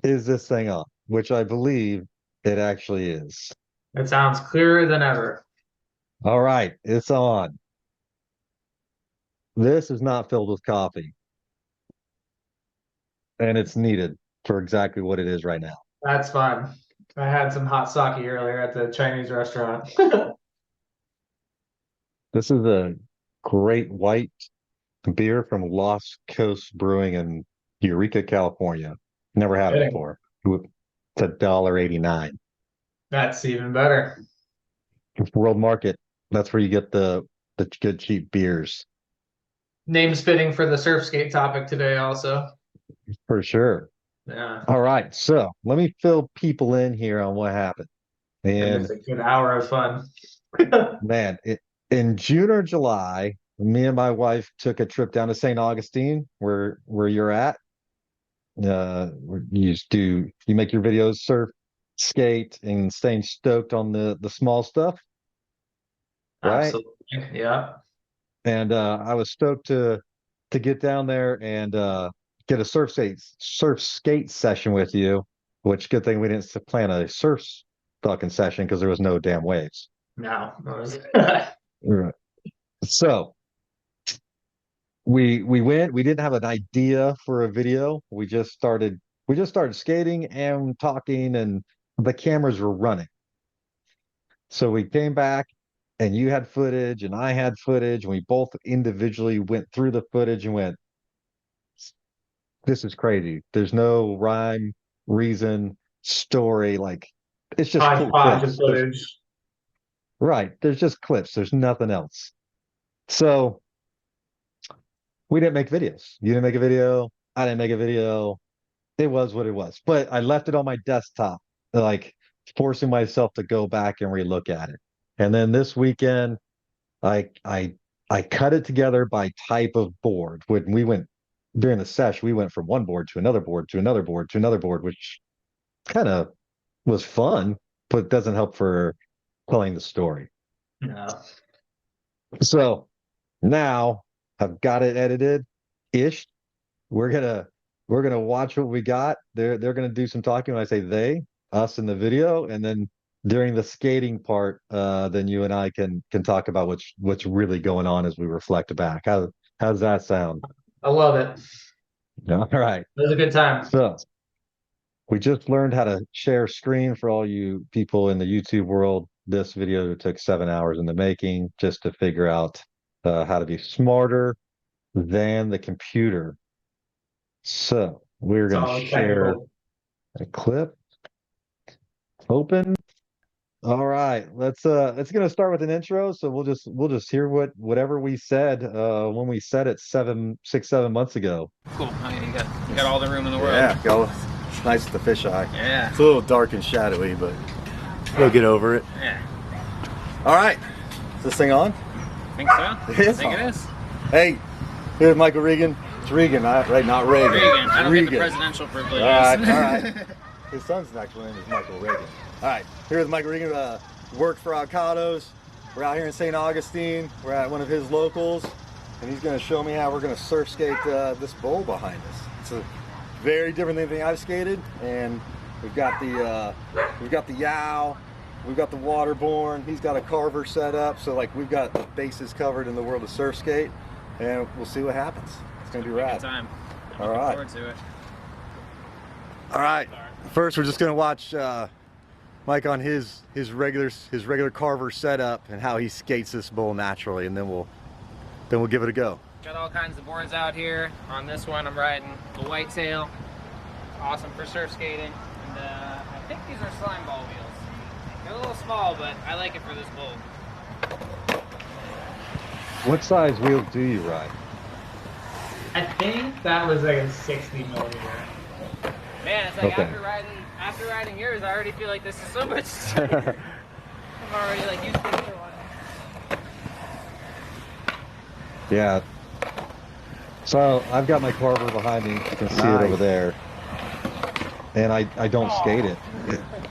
is this thing on? Which I believe it actually is. It sounds clearer than ever. All right, it's on. This is not filled with coffee, and it's needed for exactly what it is right now. That's fun. I had some hot sake earlier at the Chinese restaurant. This is a great white beer from Lost Coast Brewing in Eureka, California. Never had it Kidding. before. It's $1.89. That's even better. World Market. That's where you get the good cheap beers Name's fitting for the surf skate topic today, also. for sure. Yeah. All right, so let me fill people in here on what happened. And And it's a good hour of fun. man, in June or July, me and my wife took a trip down to St. Augustine, where you're at. You make your videos, surf, skate, and staying stoked on the small stuff, right? Absolutely. Yeah. And I was stoked to get down there and get a surf skate session with you. Which good thing we didn't plan a surf fucking session because there was no damn waves. No. Right. So we went. We didn't have an idea for a video. We just started skating and talking, and the cameras were running. So we came back, and you had footage, and I had footage, and we both individually went through the footage and went, "This is crazy. There's no rhyme, reason, story. Like it's just cool Hodgepodge of clips. There's footage. right. There's just clips. There's nothing else." So we didn't make videos. You didn't make a video. I didn't make a video. It was what it was. But I left it on my desktop, like forcing myself to go back and relook at it. And then this weekend, I I I cut it together by type of board. When we went during the sesh, we went from one board to another board to another board to another board, which kind of was fun, but doesn't help for telling the story. No. So now I've got it edited ish. We're gonna we're gonna watch what we got. They're gonna do some talking when I say they, us in the video, and then during the skating part, then you and I can talk about what's really going on as we reflect back. How's that sound? I love it. All right. It was a good time. So we just learned how to share screen for all you people in the YouTube world. This video took 7 hours in the making just to figure out how to be smarter than the computer. So we're It's going to all share technical. a clip. Open. All right, let's gonna start with an intro. So we'll just hear whatever we said when we said it 7 6 7 months ago. Cool. I mean, you got all the room in the world. Yeah, go. It's nice with the fisheye. Yeah. It's a little dark and shadowy, but we'll get over it. Yeah. All right. Is this thing on? Think so? It is I think on. it is. Hey, here's Michael Regan. It's Regan, right? Not Reagan. Regan. I don't get the Regan. presidential privileges. All right, all right. His son's actual name is Michael Regan. All right, here's Michael Regan. Worked for Avocados. We're out here in St. Augustine. We're at one of his locals, and he's going to show me how we're going to surf skate this bowl behind us. It's a very different than anything I've skated, and we've got the Yow, we've got the Waterborne. He's got a carver set up, so like we've got the bases covered in the world of surf skate, and we'll see what happens. It's going to be rad. Good time. All Looking right. forward to it. All right. First, we're just gonna watch Mike on his regular carver setup and how he skates this bowl naturally, and then we'll give it a go. Got all kinds of boards out here. On this one, I'm riding the whitetail. Awesome for surf skating. And I think these are slime ball wheels. They're a little small, but I like it for this bowl. What size wheels do you ride? I think that was like a 60 millimeter. Man, it's like Okay. after riding yours, I already feel like this is so much. I'm already like used to the other one. Yeah. So I've got my carver behind me. You can see it Nice. over there. And I don't skate it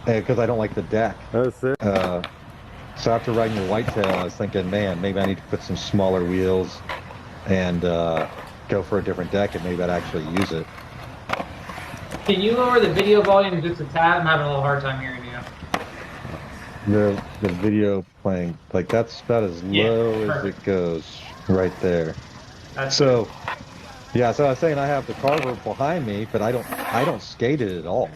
because I don't like the deck. That's it. So after riding the whitetail, I was thinking, man, maybe I need to put some smaller wheels and go for a different deck, and maybe I'd actually use it. Can you lower the video volume just a tad? I'm having a little hard time hearing you. The video playing, like that's about as Yeah, low as perfect. it goes right there. That's So yeah, so I was saying I have the carver behind me, but I don't skate it at all.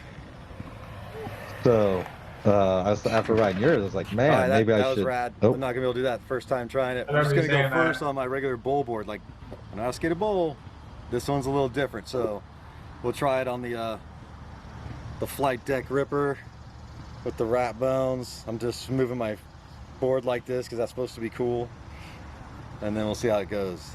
So I was after riding yours, I was like, All right, man, maybe I that was should. rad. Oh, I'm not gonna be able to do that the first time trying it. I I'm just remember gonna you go saying first that. on my regular bowl board. Like when I skate a bowl, this one's a little different. So we'll try it on the flight deck ripper with the rat bones. I'm just moving my board like this because that's supposed to be cool, and then we'll see how it goes.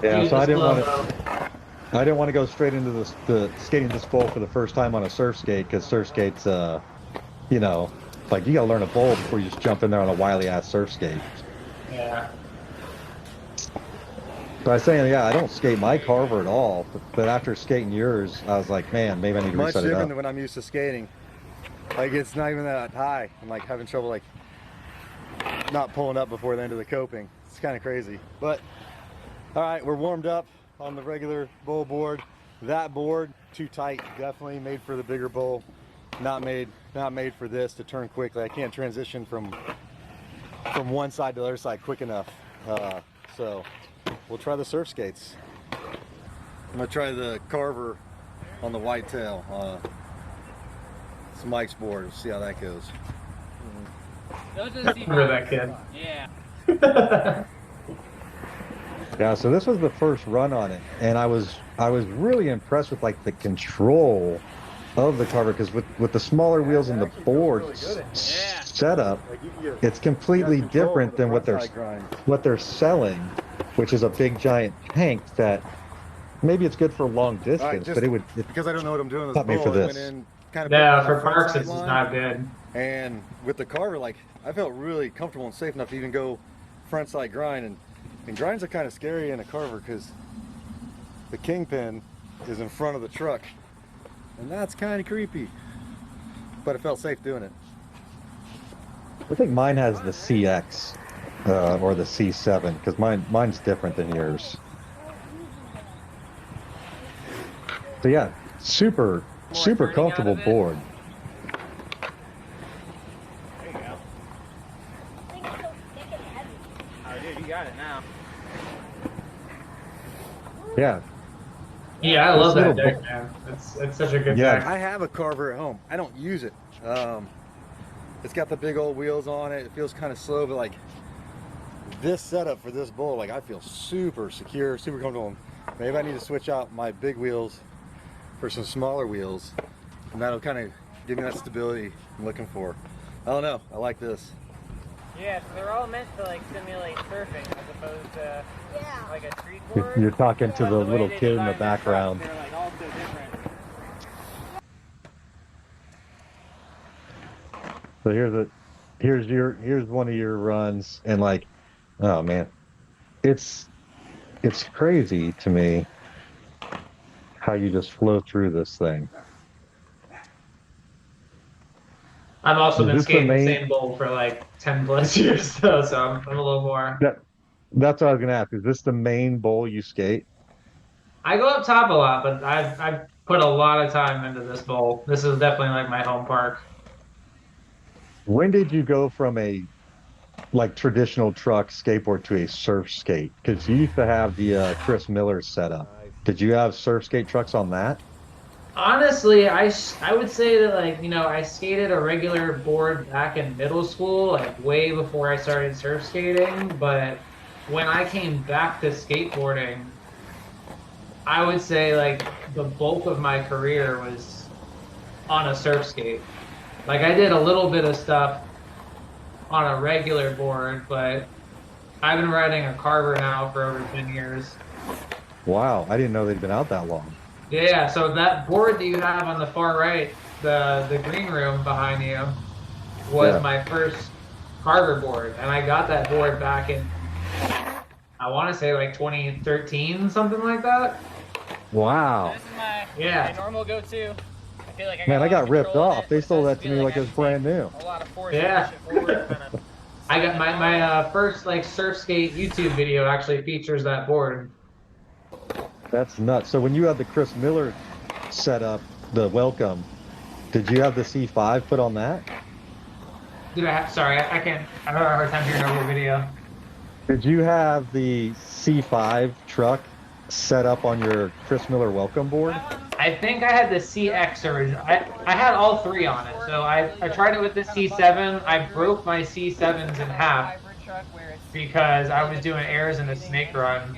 yeah. Use So the slow-mo. I didn't want to go straight into the skating this bowl for the first time on a surf skate because surf skates, you know, like you gotta learn a bowl before you just jump in there on a wily ass surf skate. Yeah. So I was saying, yeah, I don't skate my carver at all, but after skating yours, I was like, man, maybe I need to Much reset it different up. than when I'm used to skating. Like it's not even that high. I'm like having trouble like not pulling up before the end of the coping. It's kind of crazy. But all right, we're warmed up on the regular bowl board. That board too tight, definitely made for the bigger bowl. Not made for this to turn quickly. I can't transition from one side to the other side quick enough. So we'll try the surf skates. I'm gonna try the carver on the whitetail. It's Mike's board. We'll see how that goes. Those are the Remember that kid. Yeah. Yeah, so this was the first run on it, and I was really impressed with like the control of the carver because with the smaller wheels and the board setup, it's completely different than what they're selling, which is a big giant tank that maybe it's good for long distance, but it because I don't know what I'm doing with not this made for bowl, I this. went in kind of Yeah, put for the front parks, side this is line, not good. and with the carver, like I felt really comfortable and safe enough to even go front side grind, and grinds are kind of scary in a carver because the kingpin is in front of the truck, and that's kind of creepy. But it felt safe doing it. I think mine has the CX or the C7 because mine's different than yours. So yeah, super turning comfortable out of it. board. There you go. Oh, dude, you got it now. Yeah, Yeah, I love This that little deck, man. It's such a good Yeah. deck. I have a carver at home. I don't use it. It's got the big old wheels on it. It feels kind of slow, but like this setup for this bowl, like I feel super secure, super comfortable. Maybe I need to switch out my big wheels for some smaller wheels, and that'll kind of give me that stability I'm looking for. I don't know. I like this. Yeah, so they're all meant to like simulate surfing as opposed to like a street board. you're talking to But the way little they kid in the design their trucks, background. They're like all so different. So here's one of your runs, and like, oh man, it's crazy to me how you just flow through this thing. I've also Is been this the skating the main- same bowl for like 10 plus years, though, so I'm a little more. That's what I was gonna ask. Is this the main bowl you skate? I go up top a lot, but I've put a lot of time into this bowl. This is definitely like my home park. When did you go from a like traditional truck skateboard to a surf skate? Because you used to have the Chris Miller setup. Did you have Surfskate Trucks on that? Honestly, I would say that like, you know, I skated a regular board back in middle school, like way before I started surf skating, but when I came back to skateboarding, I would say like the bulk of my career was on a surf skate. Like I did a little bit of stuff on a regular board, but I've been riding a carver now for over 10 years. Wow, I didn't know they'd been out that long. Yeah, so that board that you have on the far right, the green room behind you, was Yeah. my first carver board, and I got that board back in, I want to say like 2013, something like that. Wow. This is my, Yeah. my normal go-to. I feel like I got Man, a I lot got of ripped control in off. it. They It sold doesn't that to feel me like it was I brand take new. A lot of force Yeah. to push it forward, kind of. I got my first like surf skate YouTube video actually features that board. That's nuts. So when you had the Chris Miller set up, the welcome, did you have the C5 put on that? Did I have, sorry, I can't, I have a hard time hearing over your video. Did you have the C5 truck set up on your Chris Miller welcome board? I think I had the CX original. I had all three on it. So I tried it with the C7. I broke my C7s in half because I was doing airs in a snake run.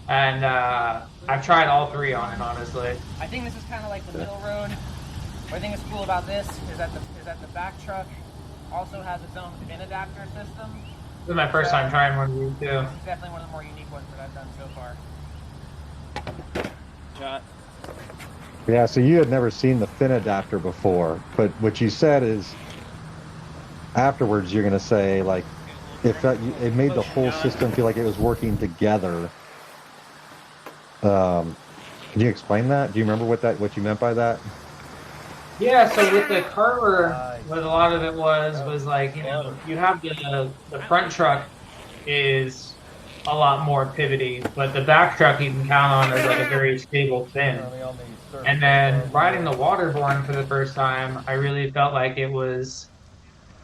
And I've tried all three on it, honestly. I think this is kind of like the middle road. What I think is cool about this is that the back truck also has its own pin adapter system. This is my first time trying one of these too. This is definitely one of the more unique ones that I've done so far. Shot. Yeah, so you had never seen the fin adapter before, but what you said is afterwards you're going to say like it made the whole system feel like it was working together. Can you explain that? Do you remember what you meant by that? Yeah, so with the Carver, what a lot of it was like, you know, you have the front truck is a lot more pivoty, but the back truck you can count on as like a very stable fin. And then riding the Waterborne for the first time, I really felt like it was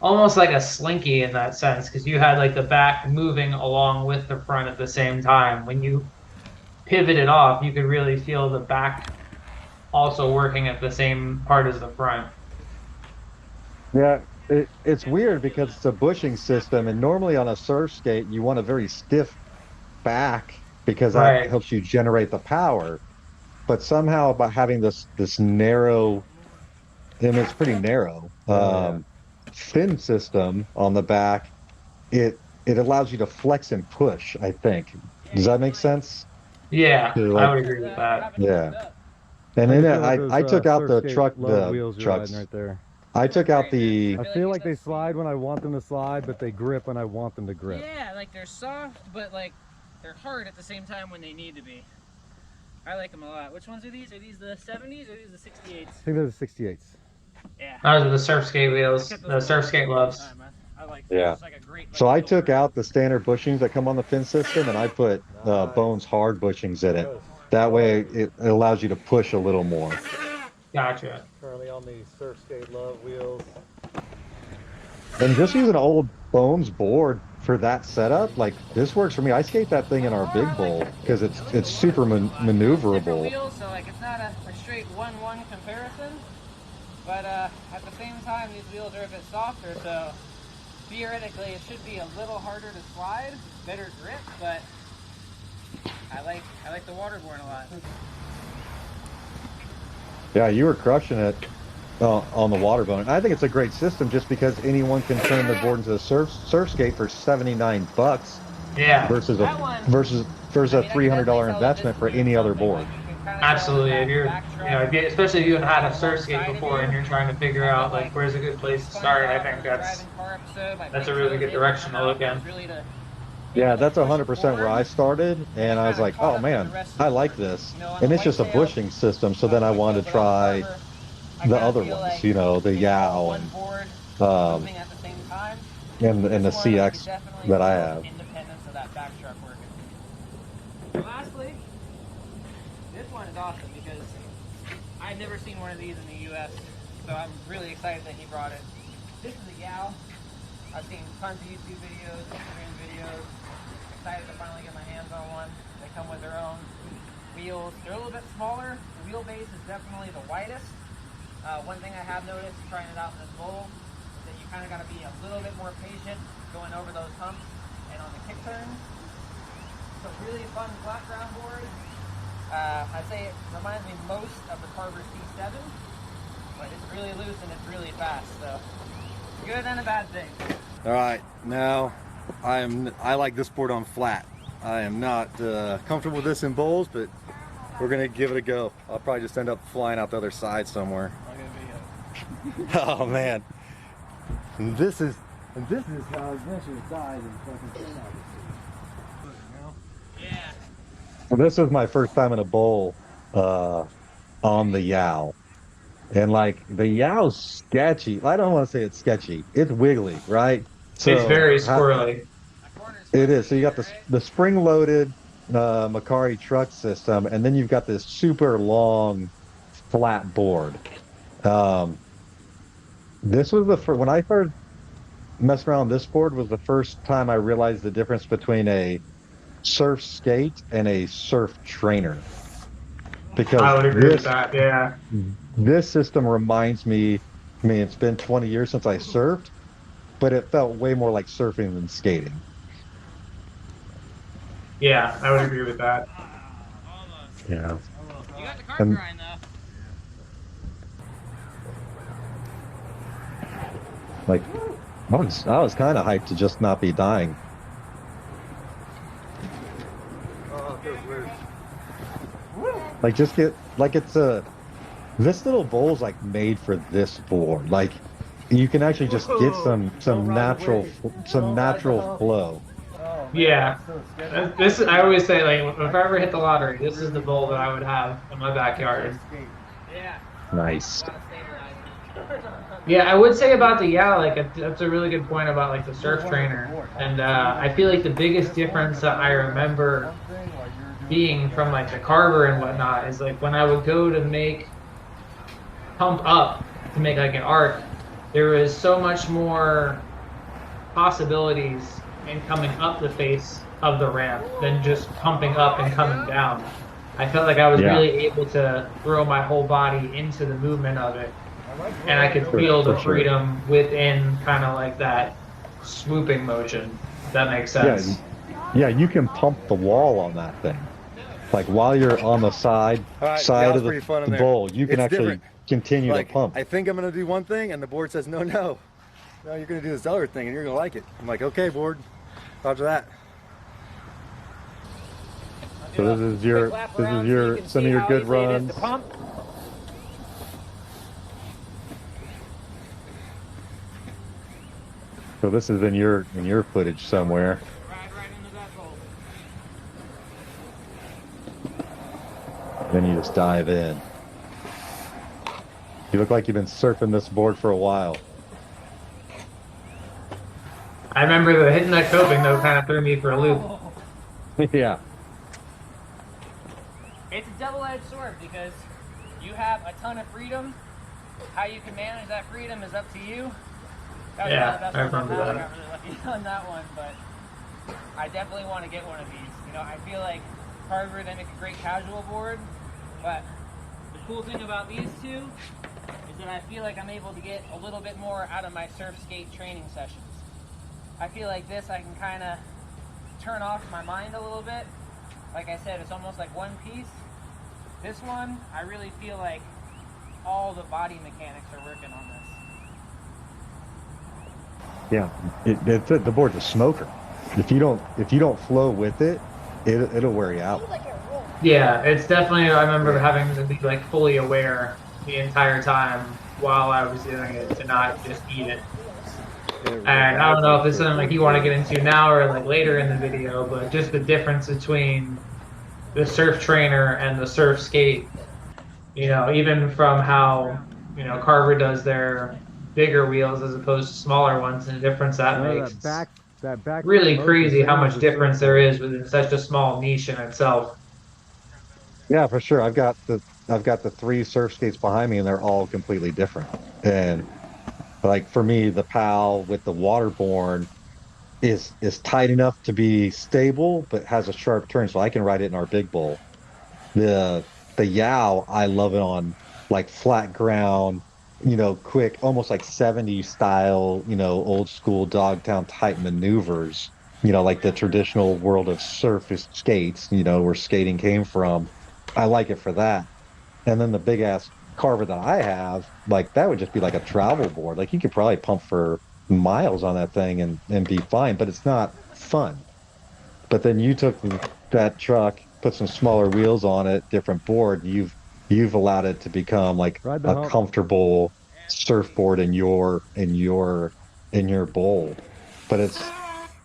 almost like a slinky in that sense, because you had like the back moving along with the front at the same time. When you pivoted off, you could really feel the back also working at the same part as the front. Yeah, it's weird because it's a bushing system, and normally on a surf skate you want a very stiff back because that helps you generate the power. But somehow by having this narrow, and it's pretty narrow, fin system on the back, it allows you to flex and push, I think. Does that make sense? Yeah, I would agree with that. Yeah. And then I took out the truck, the trucks. Right there. I took out the. I feel like they slide when I want them to slide, but they grip when I want them to grip. Yeah, like they're soft, but like they're hard at the same time when they need to be. I like them a lot. Which ones are these? Are these the 70s or are these the 68s? I think they're the 68s. Yeah. Those are the Surfskate wheels, the Surfskate loves. I like Yeah. like a great, So I took out the standard bushings that come on the fin system, and I put Bones hard bushings in it. That way it allows you to push a little more. Gotcha. Currently on the Surfskate Love wheels. And just using an old Bones board for that setup, like this works for me. I skate that thing in our big bowl because it's super maneuverable. Wheels, so like it's not a straight 1-1 comparison, but at the same time these wheels are a bit softer, so theoretically it should be a little harder to slide, better grip, but I like the Waterborne a lot. Yeah, you were crushing it on the Waterborne. I think it's a great system just because anyone can turn their board into a surf skate for $79. Yeah. Versus a $300 investment for any other board. Absolutely. If you're, especially if you haven't had a surf skate before and you're trying to figure out like where's a good place to start, I think that's a really good direction to look in. Yeah, that's 100% where I started, and I was like, oh man, I like this. And it's just a bushing system, so then I wanted to try the other ones, the Yao and the CX that I have. Lastly, this one is awesome because I've never seen one of these in the US, so I'm really excited that he brought it. This is a Yao. I've seen tons of YouTube videos, Instagram videos. Excited to finally get my hands on one. They come with their own wheels. They're a little bit smaller. The wheelbase is definitely the widest. One thing I have noticed trying it out in this bowl is that you kind of got to be a little bit more patient going over those humps and on the kick turns. So really fun flat ground board. I'd say it reminds me most of the Carver C7, but it's really loose and it's really fast. So good and a bad thing. All right, now I like this board on flat. I am not comfortable with this in bowls, but we're gonna give it a go. I'll probably just end up flying out the other side somewhere. Oh man, and this is how adventure dies in fucking St. Augustine. Yeah. Well, this is my first time in a bowl on the Yao. And like the Yao's sketchy. I don't want to say it's sketchy. It's wiggly, right? So it's very squirrely. It is. So you got the spring-loaded Macari truck system, and then you've got this super long flat board. Um, this was the first, when I started messing around with this board was the first time I realized the difference between a surf skate and a surf trainer. I Because would agree with that. Yeah. this system reminds me, I mean, it's been 20 years since I surfed, but it felt way more like surfing than skating. Yeah, I would agree with that. Almost. Yeah. You got the car And grind though. like I was kind of hyped to just not be dying. Oh, it feels weird. Like just get like it's a this little bowl's like made for this board. Like you can actually just get some natural flow. Oh, man, Yeah. that's so sketchy. This I always say, like, if I ever hit the lottery, this is the bowl that I would have in my backyard. Yeah. Nice. A lot of stabilizing. Yeah, I would say about the that's a really good point about like the surf trainer, and I feel like the biggest difference that I remember being from like the carver and whatnot is like when I would go to make pump up to make like an arc, there was so much more possibilities in coming up the face of the ramp than just pumping up and coming down. I felt like I was Yeah. really able to throw my whole body into the movement of it, and I could feel the For sure. freedom within kind of like that swooping motion. If that makes sense. Yeah, you can pump the wall on that thing. Like while you're on the side All right, side that of was the, pretty fun in the there. bowl, you can It's actually different. continue Like, to pump. I think I'm gonna do one thing, and the board says no, you're gonna do this other thing, and you're gonna like it. I'm like, okay, board, roger that. So this is your some of your good runs. So this is in your footage somewhere. Ride right into that bowl. Then you just dive in. You look like you've been surfing this board for a while. I remember hitting that coping though kind of threw me for a loop. Yeah. It's a double-edged sword because you have a ton of freedom. How you can manage that freedom is up to you. That was Yeah, the best I one remember I that. got really lucky on that one, but I definitely want to get one of these. You know, I feel like Carver, they make a great casual board, but the cool thing about these two is that I feel like I'm able to get a little bit more out of my surf skate training sessions. I feel like this I can kind of turn off my mind a little bit. Like I said, it's almost like one piece. This one, I really feel like all the body mechanics are working on this. Yeah. The board's a smoker. If you don't flow with it, it'll wear you out. Yeah, it's definitely. I remember having to be like fully aware the entire time while I was doing it to not just eat it. And I don't know if it's something like you want to get into now or like later in the video, but just the difference between the surf trainer and the surf skate. You know, even from how Carver does their bigger wheels as opposed to smaller ones, and the difference that makes. That back Really motion crazy how much saves the difference there is surfboard. within such a small niche in itself. Yeah, for sure. I've got the three surf skates behind me, and they're all completely different. And like for me, the PAL with the Waterborne is tight enough to be stable, but has a sharp turn, so I can ride it in our big bowl. The Yow, I love it on like flat ground, quick, almost like 70s style, old school Dogtown type maneuvers, like the traditional world of surface skates, where skating came from. I like it for that. And then the big ass carver that I have, like that would just be like a travel board. Like you could probably pump for miles on that thing and be fine, but it's not fun. But then you took that truck, put some smaller wheels on it, different board. You've allowed it to become like Ride the a hump. comfortable surfboard in your bowl. But it's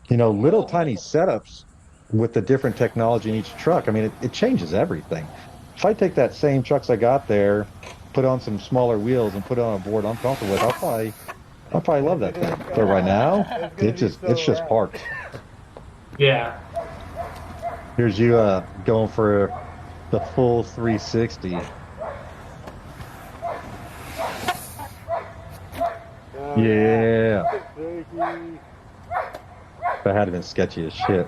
little tiny setups with the different technology in each truck. I mean, it changes everything. If I take that same trucks I got there, put on some smaller wheels and put it on a board I'm comfortable with, I'll probably love that thing. But right now, it's just parked. Yeah. Here's you going for the full 360. Yeah. Shaky. That had been sketchy as shit.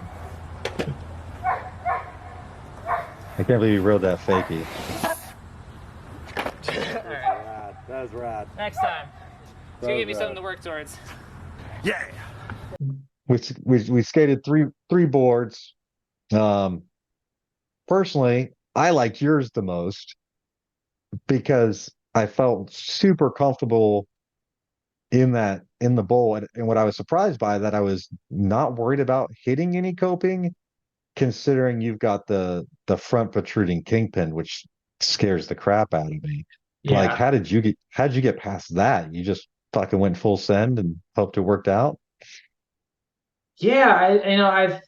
I can't believe you rode that fakie. All right. Rad. That was rad. Next time. It's That gonna was give me something rad. to work towards. Yeah. We skated three boards. Um, Personally, I liked yours the most because I felt super comfortable in the bowl. And what I was surprised by that I was not worried about hitting any coping, considering you've got the front protruding kingpin, which scares the crap out of me. Like, Yeah. how'd you get past that? You just fucking went full send and hoped it worked out? Yeah, I've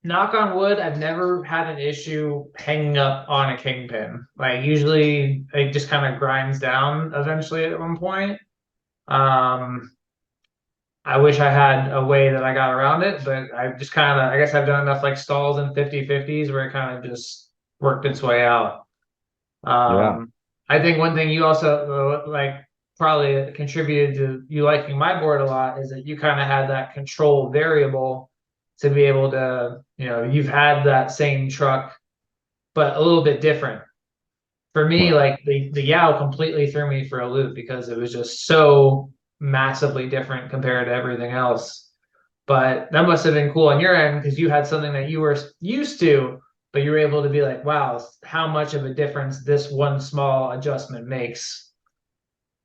knock on wood, I've never had an issue hanging up on a kingpin. Like usually it just kind of grinds down eventually at one point. Um, I wish I had a way that I got around it, but I just kind of, I guess I've done enough like stalls and 50/50s where it kind of just worked its way out. Yeah. I think one thing you also like probably contributed to you liking my board a lot is that you kind of had that control variable to be able to, you've had that same truck, but a little bit different. For me, Right. like the Yao completely threw me for a loop because it was just so massively different compared to everything else. But that must have been cool on your end because you had something that you were used to, but you were able to be like, wow, how much of a difference this one small adjustment makes.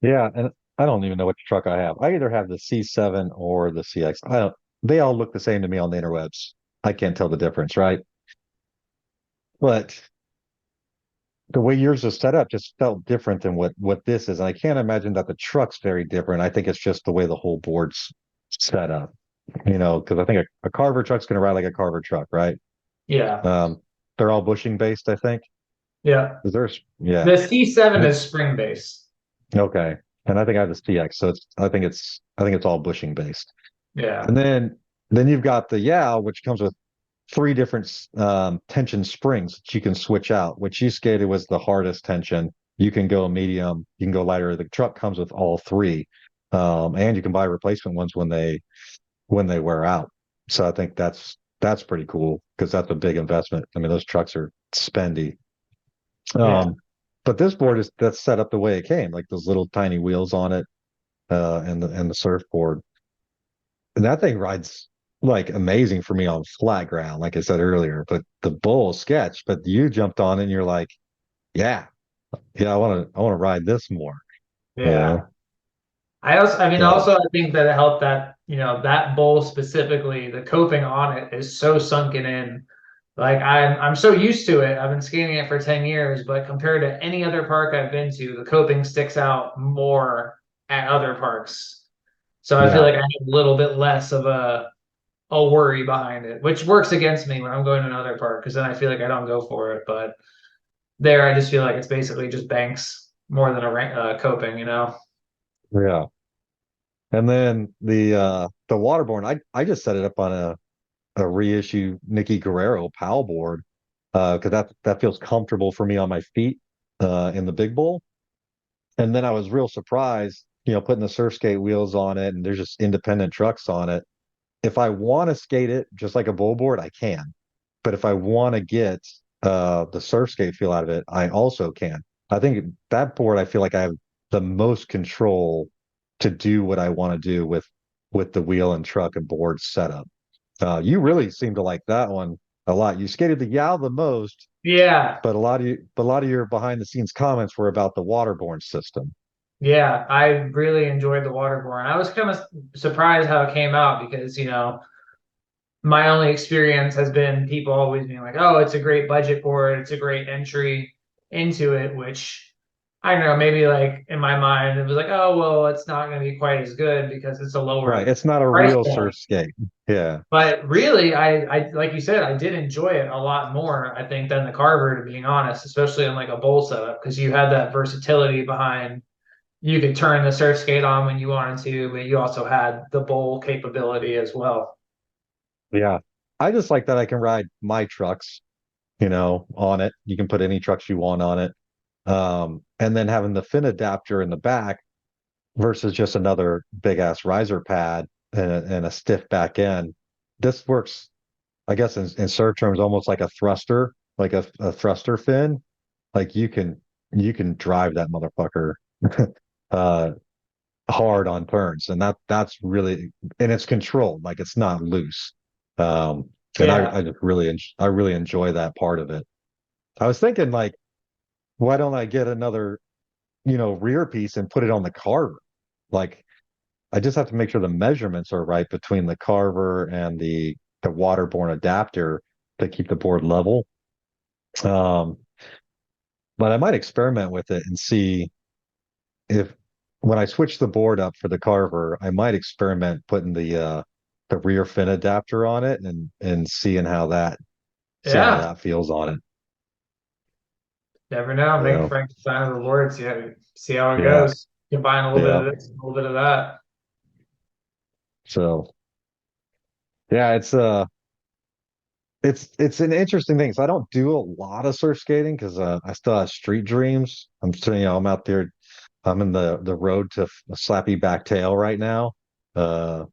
Yeah. And I don't even know which truck I have. I either have the C7 or the CX. I don't, they all look the same to me on the interwebs. I can't tell the difference, right? But the way yours is set up just felt different than what this is. And I can't imagine that the truck's very different. I think it's just the way the whole board's set up, because I think a Carver truck's going to ride like a Carver truck, right? Yeah. Um, they're all bushing based, I think. Yeah. Is there? Yeah. The C7 And is spring based. okay. And I think I have the CX, so I think it's all bushing based. Yeah. And then you've got the Yao, which comes with three different tension springs that you can switch out. Which you skated was the hardest tension. You can go medium, you can go lighter. The truck comes with all three, and you can buy replacement ones when they wear out. So I think that's pretty cool because that's a big investment. I mean, those trucks are spendy. Yeah. Um, but this board is that's set up the way it came, like those little tiny wheels on it, and the surfboard. And that thing rides like amazing for me on flat ground, like I said earlier. But the bull sketch, but you jumped on it and you're like, yeah, yeah, I want to ride this more. Yeah. Yeah. So I think that it helped that, that bowl specifically, the coping on it is so sunken in. Like I'm so used to it. I've been skating it for 10 years, but compared to any other park I've been to, the coping sticks out more at other parks. So I feel yeah, like I have a little bit less of a worry behind it, which works against me when I'm going to another park because then I feel like I don't go for it. But there, I just feel like it's basically just banks more than a coping. yeah. And then the Waterborne, I just set it up on a reissue Nicky Guerrero PAL board because that feels comfortable for me on my feet in the big bowl. And then I was real surprised, putting the Surfskate wheels on it, and there's just independent trucks on it. If I want to skate it just like a bowl board, I can. But if I want to get the Surfskate feel out of it, I also can. I think that board, I feel like I have the most control to do what I want to do with the wheel and truck and board setup. You really seem to like that one a lot. You skated the Yao the most, Yeah. but a lot of your behind the scenes comments were about the Waterborne system. Yeah, I really enjoyed the Waterborne. I was kind of surprised how it came out because, my only experience has been people always being like, "Oh, it's a great budget board. It's a great entry into it," which I don't know, maybe like in my mind it was like, "Oh, well, it's not going to be quite as good because it's a Right. lower It's not a price real point." surf skate. Yeah. But really, I like you said, I did enjoy it a lot more, I think, than the Carver, to being honest, especially in like a bowl setup because you had that versatility behind you could turn the surf skate on when you wanted to, but you also had the bowl capability as well. Yeah. I just like that I can ride my trucks, on it. You can put any trucks you want on it. And then having the fin adapter in the back, versus just another big ass riser pad and a stiff back end. This works, I guess, in surf terms, almost like a thruster, like a thruster fin. Like you can drive that motherfucker uh hard on turns, and that's really, and it's controlled, like it's not loose. And Yeah. I just I really enjoy that part of it. I was thinking like, why don't I get another, rear piece and put it on the carver? Like I just have to make sure the measurements are right between the carver and the waterborne adapter to keep the board level. Um, but I might experiment with it and see if when I switch the board up for the carver, I might experiment putting the rear fin adapter on it and see how Yeah. that feels on it. Never know. Make So Frankenstein of the Lords. Yeah. See how it yeah, goes. Combine a little bit yeah. of this, a little bit of that. So yeah, it's an interesting thing. So I don't do a lot of surf skating because I still have street dreams. I'm still, I'm out there. I'm in the road to a slappy back tail right now. Uh,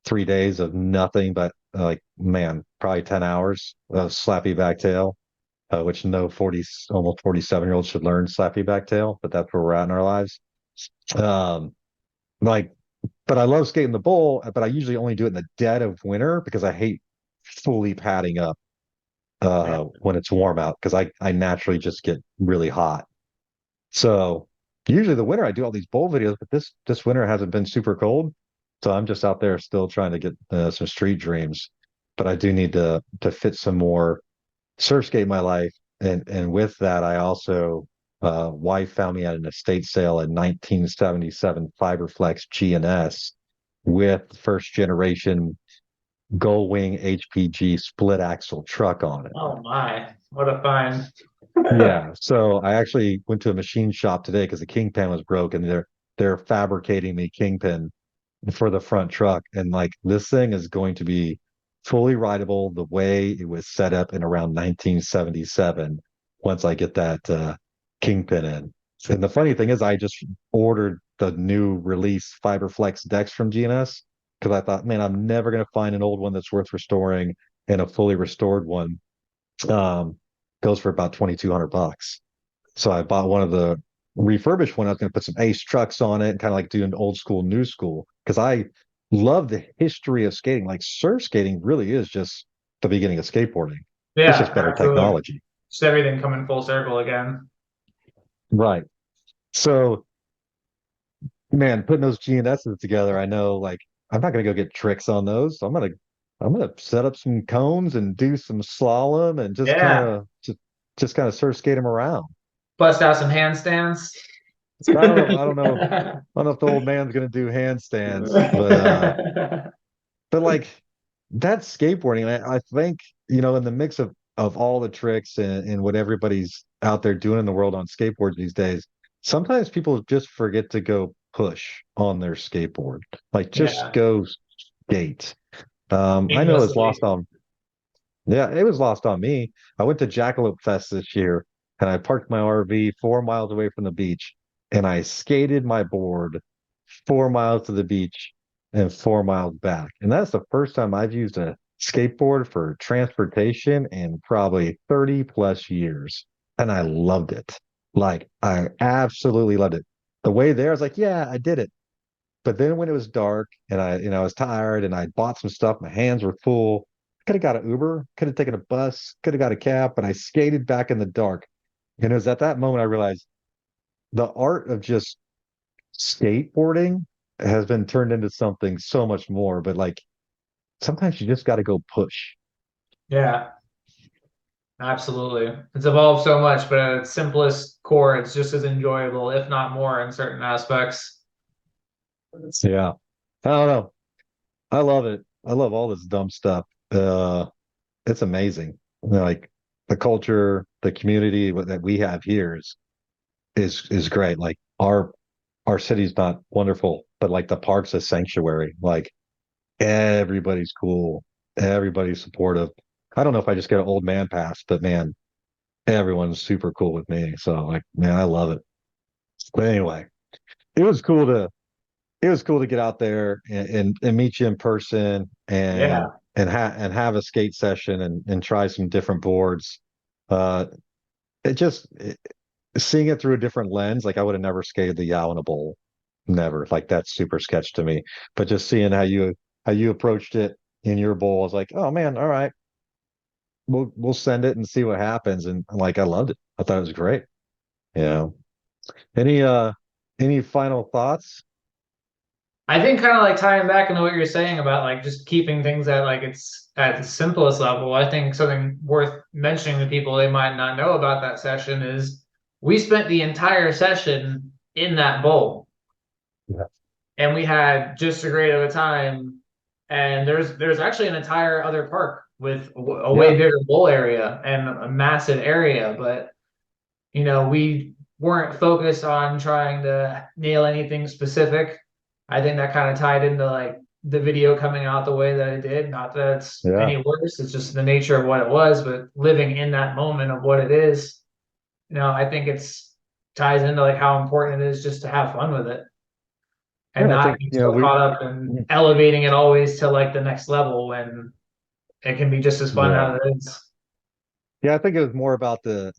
3 days of nothing but like, man, probably 10 hours of slappy back tail, which no 40, almost 47-year-old should learn slappy back tail, but that's where we're at in our lives. Um, like, but I love skating the bowl, but I usually only do it in the dead of winter because I hate fully padding up Yeah. when it's warm out because I naturally just get really hot. So usually the winter I do all these bowl videos, but this winter hasn't been super cold, so I'm just out there still trying to get some street dreams. But I do need to fit some more surf skate in my life, and with that, I also wife found me at an estate sale in 1977 Fiberflex GNS with first generation Gull Wing HPG split axle truck on it. Oh my, what a find. Yeah, so I actually went to a machine shop today because the kingpin was broken. They're fabricating the kingpin for the front truck, and like this thing is going to be fully rideable the way it was set up in around 1977. Once I get that kingpin in, and the funny thing is, I just ordered the new release Fiberflex decks from GNS because I thought, man, I'm never going to find an old one that's worth restoring, and a fully restored one um, goes for about 2,200 bucks. So I bought one of the refurbished one. I was going to put some Ace trucks on it and kind of like do an old school, new school because I love the history of skating. Like surf skating really is just the beginning of skateboarding. It's Yeah, just better absolutely. technology. Just everything coming full circle again. Right. So, man, putting those GNSs together, I know like I'm not going to go get tricks on those. I'm gonna set up some cones and do some slalom and Yeah. just kind of surf skate them around. Bust out some handstands. I don't know. I don't know. I don't know if the old man's gonna do handstands, but like that's skateboarding. I think, in the mix of all the tricks and what everybody's out there doing in the world on skateboards these days, sometimes people just forget to go push on their skateboard. Like just Yeah, go skate. I know it's lost aimlessly. on Yeah, it was lost on me. I went to Jackalope Fest this year and I parked my RV 4 miles away from the beach and I skated my board 4 miles to the beach and 4 miles back. And that's the first time I've used a skateboard for transportation in probably 30 plus years. And I loved it. Like, I absolutely loved it. The way there, I was like, yeah, I did it. But then when it was dark and I was tired and I bought some stuff, my hands were full. Could have got an Uber, could have taken a bus, could have got a cab, but I skated back in the dark. And it was at that moment I realized the art of just skateboarding has been turned into something so much more. But like sometimes you just got to go push. Yeah, absolutely. It's evolved so much, but at its simplest core, it's just as enjoyable, if not more, in certain aspects. Yeah. I don't know. I love it. I love all this dumb stuff. It's amazing. Like the culture, the community that we have here is great. Like our city's not wonderful, but like the park's a sanctuary. Like everybody's cool, everybody's supportive. I don't know if I just get an old man pass, but man, everyone's super cool with me. So like, man, I love it. But anyway, it was cool it was cool to get out there and meet you in person Yeah. and have a skate session and try some different boards. Uh, it just seeing it through a different lens, like I would have never skated the Yow in a bowl, never. Like that's super sketch to me. But just seeing how you approached it in your bowl, I was like, oh man, all right, we'll send it and see what happens. And like I loved it. I thought it was great. You know, any any final thoughts? I think kind of like tying back into what you're saying about like just keeping things at like it's at the simplest level. I think something worth mentioning to people they might not know about that session is we spent the entire session in that bowl Yeah. and we had just a great of a time. And there's actually an entire other park with a way Yeah. bigger bowl area and a massive area, but we weren't focused on trying to nail anything specific. I think that kind of tied into like the video coming out the way that it did. Not that it's Yeah. any worse, it's just the nature of what it was, but living in that moment of what it is, I think it's ties into like how important it is just to have fun with it and Yeah. I not think, be you know, so caught up in elevating it always to like the next level when it can be just as fun yeah. as it is. Yeah, I think it was more about the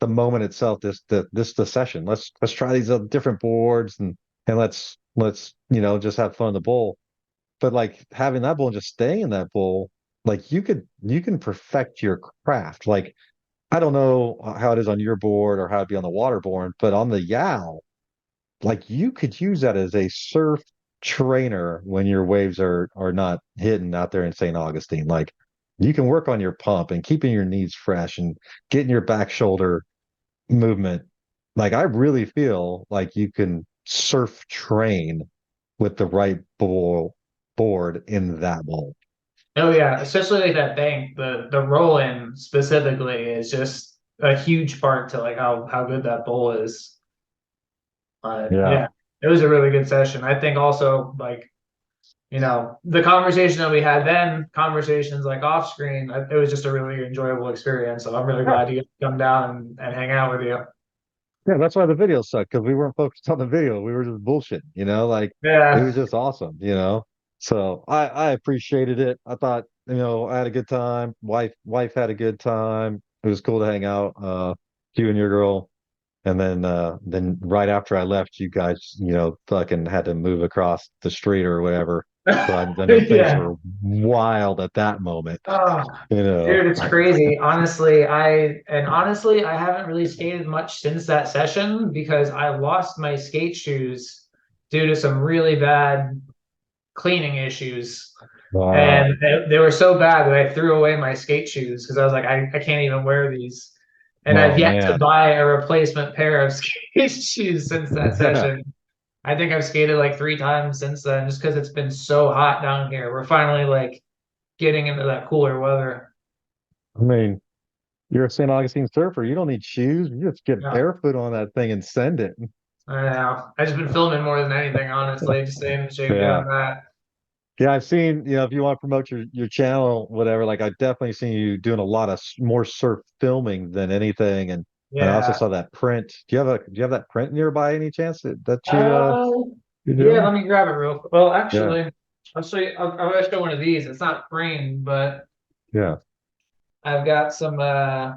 moment itself, the session. Let's try these other different boards and let's, just have fun in the bowl. But like having that bowl and just staying in that bowl, like you can perfect your craft. Like I don't know how it is on your board or how it'd be on the Waterborne, but on the Yow, like you could use that as a surf trainer when your waves are not hitting out there in St. Augustine. Like you can work on your pump and keeping your knees fresh and getting your back shoulder movement. Like I really feel like you can surf train with the right board in that bowl. Oh yeah, especially like that bank, the roll in specifically is just a huge part to like how good that bowl is. But Yeah. yeah, it was a really good session. I think also like, the conversation that we had then, conversations like off screen, it was just a really enjoyable experience. So I'm really Yeah. glad you come down and hang out with you. Yeah, that's why the video sucked because we weren't focused on the video. We were just bullshitting, like it Yeah. was just awesome. So I appreciated it. I thought, I had a good time. Wife had a good time. It was cool to hang out, you and your girl. And then right after I left, you guys, fucking had to move across the street or whatever. So I know things Yeah. were wild at that moment, Oh, you know. dude, it's crazy. Honestly, I haven't really skated much since that session because I lost my skate shoes due to some really bad cleaning issues. Wow. And they were so bad that I threw away my skate shoes because I was like, I can't even wear these. And I've Oh yet to man. buy a replacement pair of skate shoes since that session. I think I've skated like 3 times since then just because it's been so hot down here. We're finally like getting into that cooler weather. I mean, you're a St. Augustine surfer. You don't need shoes. You just get Yeah, barefoot on that thing and send it. I know. I just been filming more than anything, honestly, just staying in shape Yeah. doing that. Yeah, I've seen, if you want to promote your channel, whatever, like I've definitely seen you doing a lot of more surf filming than anything. And I also Yeah. saw that print. Do you have that print nearby any chance that Uh, you're yeah, doing? let me grab it real quick. Well, Yeah. actually, I'll show you. I'm gonna show one of these. It's not framed, but Yeah. I've got some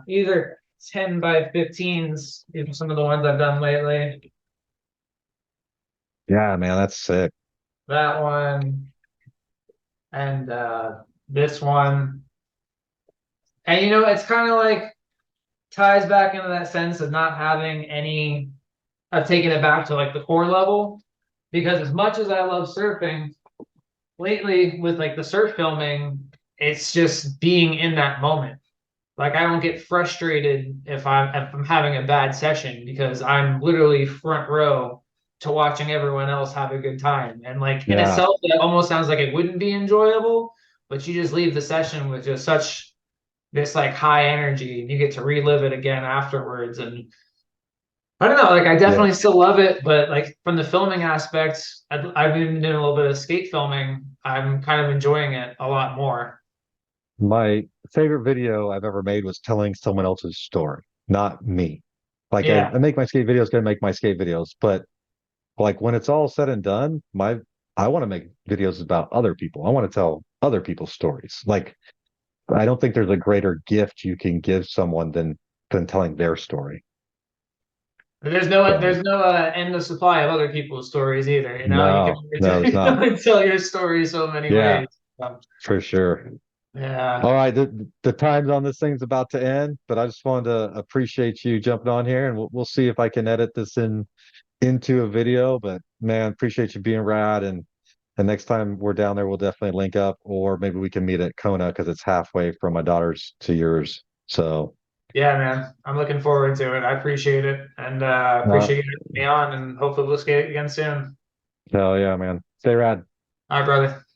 either 10 by 15s, some of the ones I've done lately. Yeah, man, that's sick. That one and this one. And it's kind of like ties back into that sense of not having any of taking it back to like the core level. Because as much as I love surfing, lately with like the surf filming, it's just being in that moment. Like I don't get frustrated if I'm having a bad session because I'm literally front row to watching everyone else have a good time. And like in Yeah. itself, it almost sounds like it wouldn't be enjoyable, but you just leave the session with just such this like high energy and you get to relive it again afterwards. And I don't know, like I Yeah. definitely still love it, but like from the filming aspects, I've been doing a little bit of skate filming. I'm kind of enjoying it a lot more. My favorite video I've ever made was telling someone else's story, not me. Like Yeah. I make my skate videos, gonna make my skate videos, but like when it's all said and done, I want to make videos about other people. I want to tell other people's stories. Like I don't think there's a greater gift you can give someone than telling their story. So, There's no endless supply of other people's stories either. You know, you can no, no, it's you can not. only tell your story so many Yeah, ways. for sure. Yeah. All right, the time's on this thing's about to end, but I just wanted to appreciate you jumping on here, and we'll see if I can edit this into a video. But man, appreciate you being rad, and next time we're down there, we'll definitely link up, or maybe we can meet at Kona because it's halfway from my daughter's to yours. So, Yeah, man. I'm looking forward to it. I appreciate it, and uh, appreciate you having me on, and hopefully we'll skate again soon. hell yeah, man, stay rad. All right, brother.